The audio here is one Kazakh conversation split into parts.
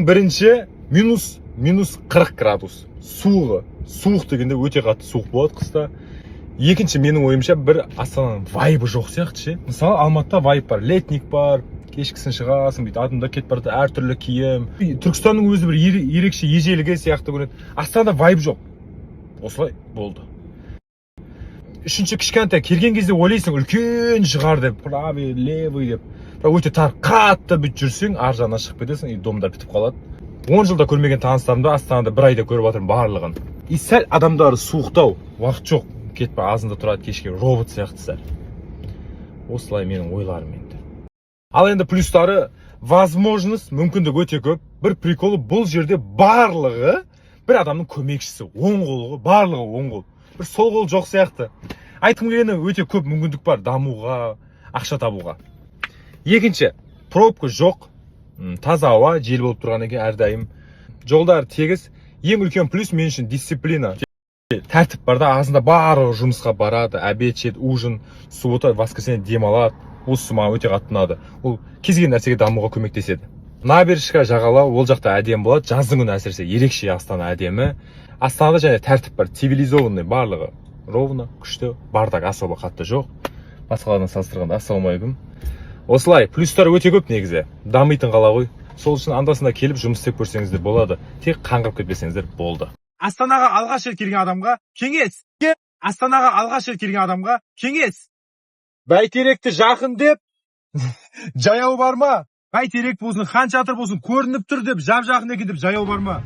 Бірінші минус 40 градус. Суық дегенде өте қатты суық болады қыста. Екінші менің ойымша бір Астананың вайбы жоқ сияқты ше. Мысалы Алматыда вайб бар, летник бар, кешкісін шығасың, бүйтіп адамдар кетіп барады, әртүрлі киім. Түркістанның өзі бір ерекше ежелігі сияқты көрінеді. Астанада вайб жоқ. Осылай болды. Үшінші кішкентай келген кезде ойлайсың үлкен шығар деп, правый, левый деп. Бірақ өте тар, қатты бүйтіп жүрсең, ар жағына шығып кетесің, и домдар бітіп қалады. 10 жылда көрмеген таныстарымды Астанада бір айда көріп жатырмын барлығын. И сәл адамдары суықтау, уақыт жоқ. Кетіп азында тұрады, кешке робот сияқты сәл. Осылай менің ойларым енді. Ал енді плюстары, возможность, мүмкіндік өте көп. Бір приколы бұл жерде барлығы бір адамның көмекшісі, оң қолы, барлығы оң қол. Бір сол қол жоқ сияқты. Айтқым келгені өте көп мүмкіндік бар дамуға, ақша табуға. Екінші, пробка жоқ, таза ауа, жел болып тұрған екен әрдайым. Жолдар тегіс. Ең үлкен плюс мен үшін дисциплина. Тәртіп бар да, азында барлығы жұмысқа барады, обед жейді, ужин, суббота, воскресенье демалады. Осы маған өте қатты ұнады. Ол кез келген нәрсеге дамуға көмектеседі. Набережка жағалау, ол жақта әдемі болады. Жаздың күні әсіресе ерекше Астана әдемі. Астанада және тәртіп бар, цивилизованный, барлығы ровно, күшті, бардак особо қатты жоқ. Басқалардан салыстырғанда ассалаумағалейкум. Осылай, плюстар өте көп негізі. Дамитын қала ғой. Сол үшін андасында келіп жұмыс істеп көрсеңіздер болады. Тек қаңғырып кетпесеңіздер болды. Астанаға алғаш рет келген адамға кеңес. Астанаға алғаш рет келген адамға кеңес. Бәйтеректі жақын деп, жаяу бар ма? Бәйтерек болсын, хан шатыр болсын, көрініп тұр деп, жап жақын екен деп жаяу бар ма?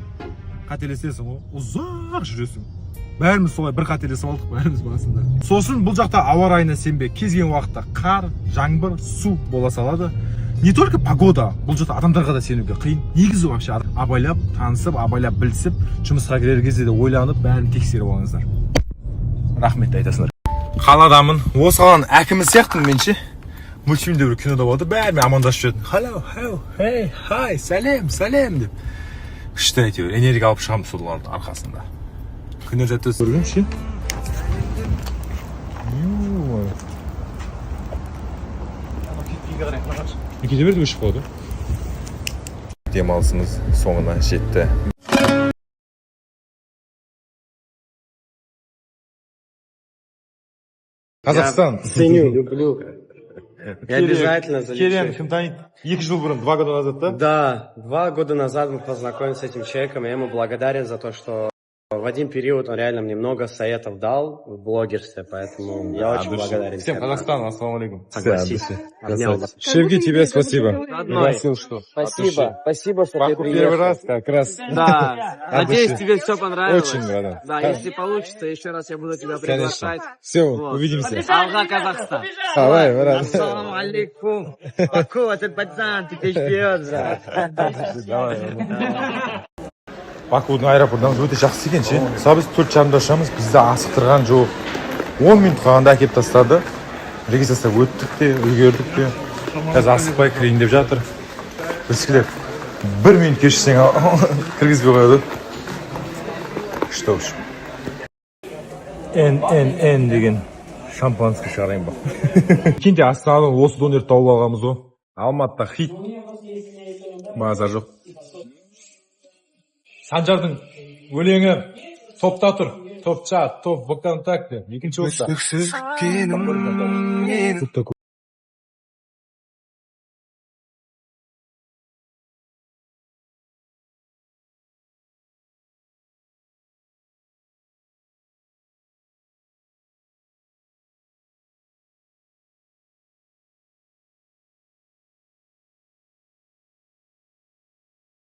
Қателесесің ғой, ұзақ жүресің. Бәріміз солай бір қателесіп алдық, бәріміз басында. Сосын бұл жақта ауа райына сенбе, кез келген уақытта қар, жаңбыр, су бола салады. Не только погода, бұл жақта адамдарға да сенуге қиын. Негізі вообще абайлап, танысып, абайлап білісіп, жұмысқа кірер кезде де ойланып, бәрін тексеріп алыңыздар. Рахмет айтасыңдар. Қаладамын, осы қаланың әкімі сияқтымын менше. Мультфильмде бір кинода болды, бәрімен амандасып жүретін. Hello, hey, hi, сәлем деп. Күшті әйтеуір, энергия алып шығамын солардың арқасында. Күнер жәтті көрген ше? Кете берді өшіп қалды. Демалысымыз соңына жетті. Қазақстан. Ценю, люблю. Я обязательно залечу. Керем, кім танит? 2 жыл бұрын, 2 года назад, да? Да, 2 года назад мы познакомились с этим человеком, и я ему благодарен за то, что в один период он реально мне много советов дал в блогерстве, поэтому я очень благодарен. Всем Казахстану, ассалаумалейкум. Согласись. Обнял вас. Шевги, тебе спасибо. Пригласил, что? Спасибо, что ты приехал. Первый раз как раз. Да, надеюсь, тебе все понравилось. Очень рада. Да, если получится, еще раз я буду тебя приглашать. Все, Вот. увидимся. Алга, Казахстан. Давай, брат. Ассаламу алейкум. Баку, этот пацан, ты ждешь, да. Бакудың аэропортынан өте жақсы екен ше. Біз 4:30-да ұшамыз, бізді асықтырған жоқ. 10 минут қалғанда әкеп тастады. Регистрацияға өттік те, үлгердік те. Қазір асықпай кірейін деп жатыр. Бірскілер 1 минут кешірсең кіргізбей қояды. Что уж. Н деген шампанский шығарайын ба. Кенде Астанадан осы донерді тауып алғанбыз ғой. Алматыда хит. Базар жоқ. Санжардың өлеңі топта тұр. Топча, топ ВКонтакте. Екінші орта.